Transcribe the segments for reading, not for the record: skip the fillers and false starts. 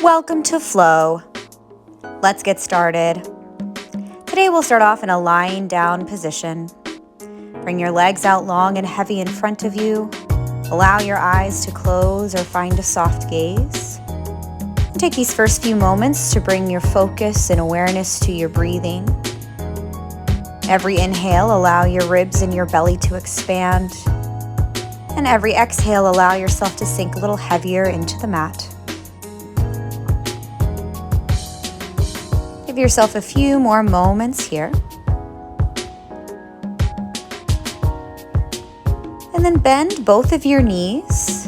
Welcome to Flow. Let's get started. Today we'll start off in a lying down position. Bring your legs out long and heavy in front of you. Allow your eyes to close or find a soft gaze. And take these first few moments to bring your focus and awareness to your breathing. Every inhale, allow your ribs and your belly to expand. And every exhale, allow yourself to sink a little heavier into the mat. Give yourself a few more moments here. And then bend both of your knees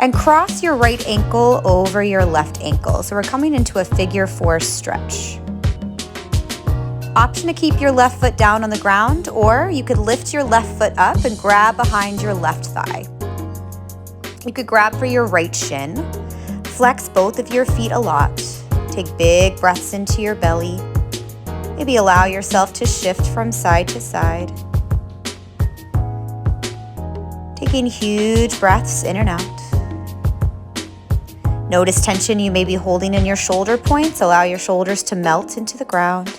and cross your right ankle over your left ankle. So we're coming into a figure 4 stretch. Option to keep your left foot down on the ground, or you could lift your left foot up and grab behind your left thigh. You could grab for your right shin. Flex both of your feet a lot. Take big breaths into your belly. Maybe allow yourself to shift from side to side. Taking huge breaths in and out. Notice tension you may be holding in your shoulder points. Allow your shoulders to melt into the ground.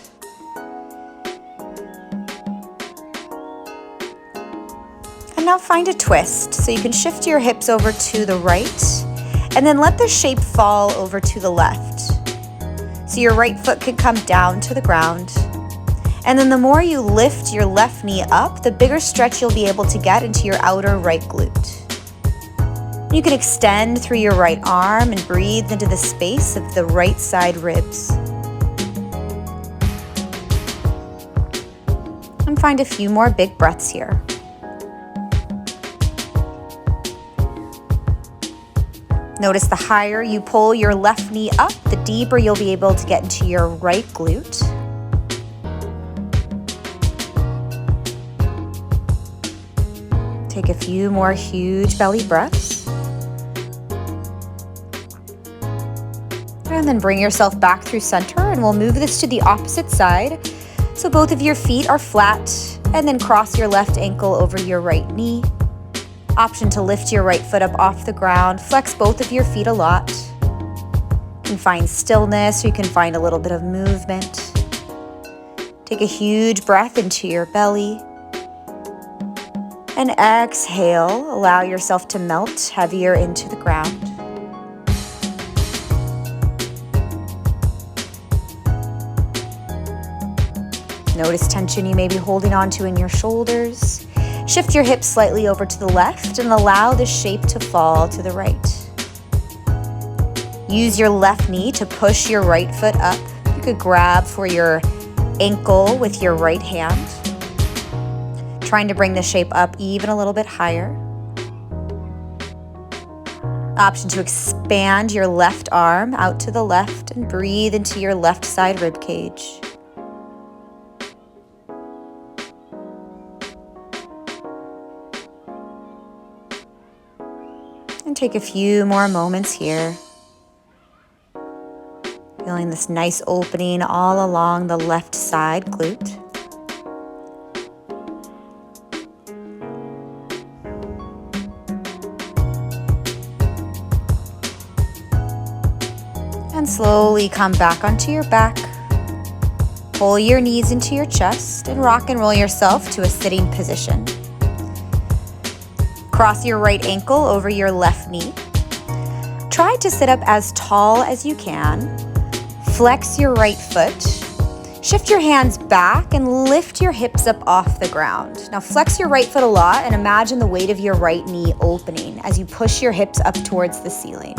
And now find a twist. So you can shift your hips over to the right and then let the shape fall over to the left. So your right foot can come down to the ground. And then the more you lift your left knee up, the bigger stretch you'll be able to get into your outer right glute. You can extend through your right arm and breathe into the space of the right side ribs. And find a few more big breaths here. Notice the higher you pull your left knee up, the deeper you'll be able to get into your right glute. Take a few more huge belly breaths. And then bring yourself back through center, and we'll move this to the opposite side. So both of your feet are flat, and then cross your left ankle over your right knee. Option to lift your right foot up off the ground. Flex both of your feet a lot. You can find stillness, or you can find a little bit of movement. Take a huge breath into your belly. And exhale, allow yourself to melt heavier into the ground. Notice tension you may be holding onto in your shoulders. Shift your hips slightly over to the left and allow the shape to fall to the right. Use your left knee to push your right foot up. You could grab for your ankle with your right hand, trying to bring the shape up even a little bit higher. Option to expand your left arm out to the left and breathe into your left side rib cage. And take a few more moments here. Feeling this nice opening all along the left side glute. And slowly come back onto your back. Pull your knees into your chest and rock and roll yourself to a sitting position. Cross your right ankle over your left knee. Try to sit up as tall as you can. Flex your right foot. Shift your hands back and lift your hips up off the ground. Now flex your right foot a lot and imagine the weight of your right knee opening as you push your hips up towards the ceiling.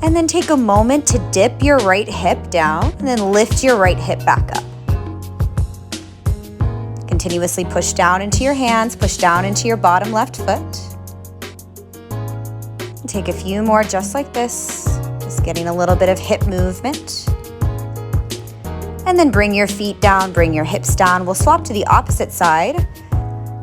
And then take a moment to dip your right hip down and then lift your right hip back up. Continuously push down into your hands, push down into your bottom left foot. And take a few more just like this, just getting a little bit of hip movement. And then bring your feet down, bring your hips down. We'll swap to the opposite side.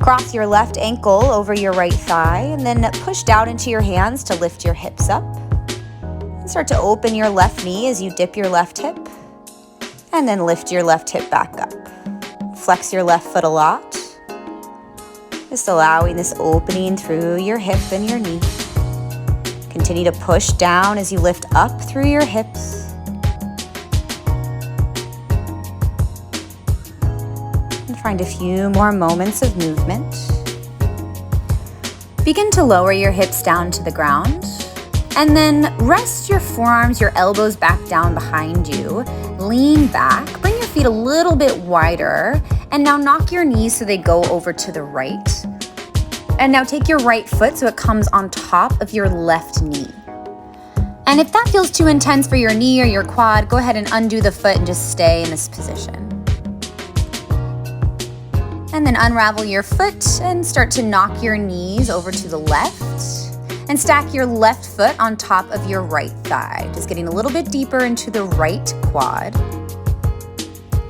Cross your left ankle over your right thigh and then push down into your hands to lift your hips up. And start to open your left knee as you dip your left hip and then lift your left hip back up. Flex your left foot a lot. Just allowing this opening through your hip and your knee. Continue to push down as you lift up through your hips. And find a few more moments of movement. Begin to lower your hips down to the ground. And then rest your forearms, your elbows back down behind you. Lean back, bring your feet a little bit wider, and now knock your knees so they go over to the right. And now take your right foot so it comes on top of your left knee. And if that feels too intense for your knee or your quad, go ahead and undo the foot and just stay in this position. And then unravel your foot and start to knock your knees over to the left. And stack your left foot on top of your right thigh, just getting a little bit deeper into the right quad.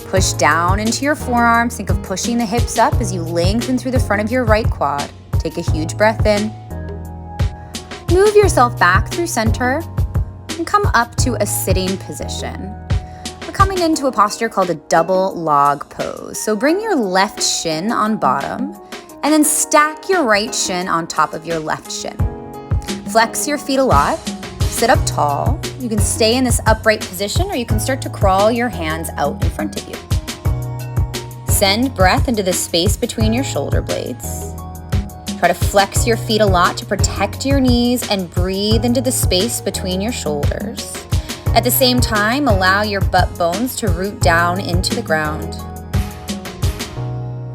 Push down into your forearms. Think of pushing the hips up as you lengthen through the front of your right quad. Take a huge breath in. Move yourself back through center and come up to a sitting position. We're coming into a posture called a double log pose. So bring your left shin on bottom and then stack your right shin on top of your left shin. Flex your feet a lot, sit up tall. You can stay in this upright position or you can start to crawl your hands out in front of you. Send breath into the space between your shoulder blades. Try to flex your feet a lot to protect your knees and breathe into the space between your shoulders. At the same time, allow your butt bones to root down into the ground.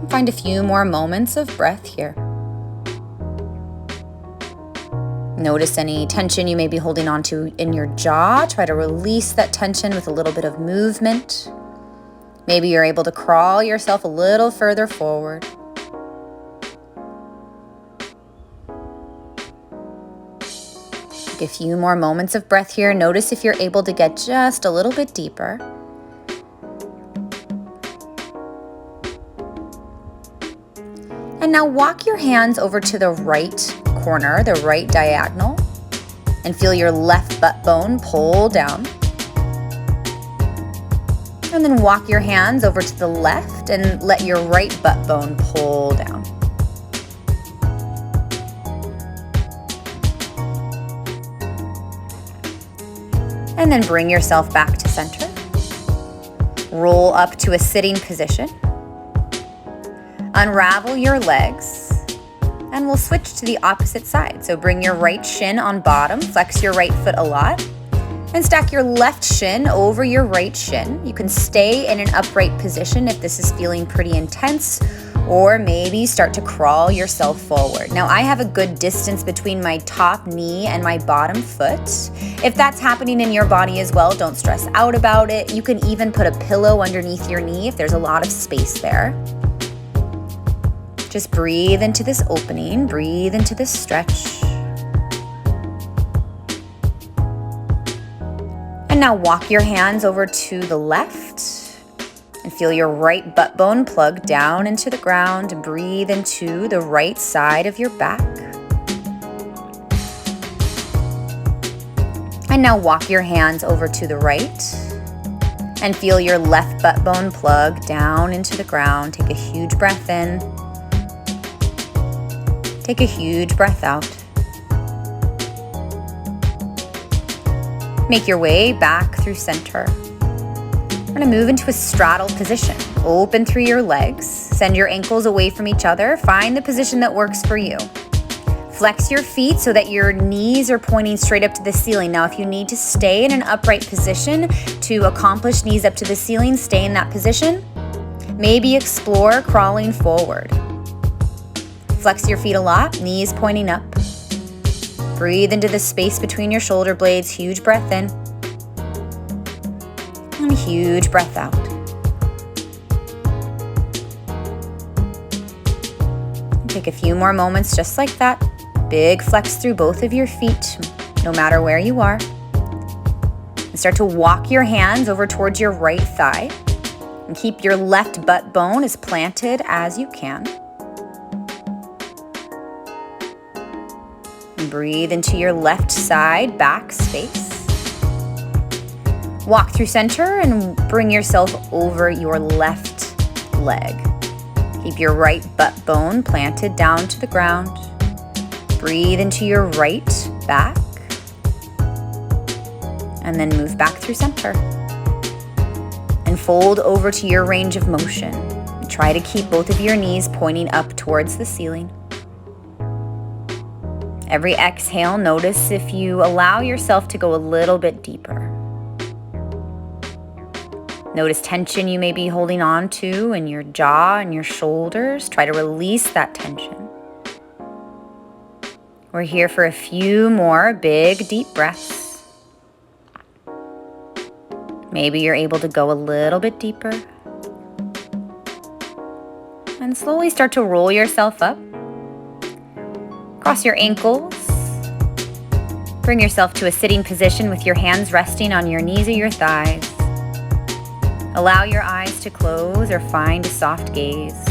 Find a few more moments of breath here. Notice any tension you may be holding on to in your jaw. Try to release that tension with a little bit of movement. Maybe you're able to crawl yourself a little further forward. Take a few more moments of breath here. Notice if you're able to get just a little bit deeper. And now walk your hands over to the right corner, the right diagonal, and feel your left butt bone pull down. And then walk your hands over to the left and let your right butt bone pull down. And then bring yourself back to center. Roll up to a sitting position. Unravel your legs. And we'll switch to the opposite side. So bring your right shin on bottom, flex your right foot a lot, and stack your left shin over your right shin. You can stay in an upright position if this is feeling pretty intense, or maybe start to crawl yourself forward. Now I have a good distance between my top knee and my bottom foot. If that's happening in your body as well, don't stress out about it. You can even put a pillow underneath your knee if there's a lot of space there. Just breathe into this opening, breathe into this stretch. And now walk your hands over to the left and feel your right butt bone plug down into the ground and breathe into the right side of your back. And now walk your hands over to the right and feel your left butt bone plug down into the ground. Take a huge breath in. Take a huge breath out. Make your way back through center. We're going to move into a straddle position. Open through your legs. Send your ankles away from each other. Find the position that works for you. Flex your feet so that your knees are pointing straight up to the ceiling. Now, if you need to stay in an upright position to accomplish knees up to the ceiling, stay in that position. Maybe explore crawling forward. Flex your feet a lot, knees pointing up. Breathe into the space between your shoulder blades. Huge breath in. And a huge breath out. Take a few more moments just like that. Big flex through both of your feet, no matter where you are. And start to walk your hands over towards your right thigh. And keep your left butt bone as planted as you can. And breathe into your left side back space. Walk through center and bring yourself over your left leg. Keep your right butt bone planted down to the ground. Breathe into your right back. And then move back through center. And fold over to your range of motion. Try to keep both of your knees pointing up towards the ceiling. Every exhale, notice if you allow yourself to go a little bit deeper. Notice tension you may be holding on to in your jaw and your shoulders. Try to release that tension. We're here for a few more big, deep breaths. Maybe you're able to go a little bit deeper. And slowly start to roll yourself up. Cross your ankles. Bring yourself to a sitting position with your hands resting on your knees or your thighs. Allow your eyes to close or find a soft gaze.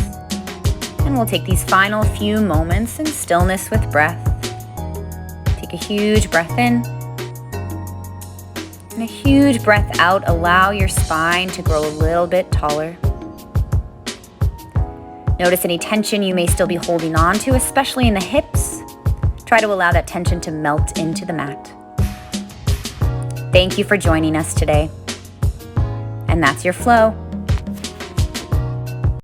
And we'll take these final few moments in stillness with breath. Take a huge breath in. And a huge breath out. Allow your spine to grow a little bit taller. Notice any tension you may still be holding on to, especially in the hips. Try to allow that tension to melt into the mat. Thank you for joining us today. And that's your flow.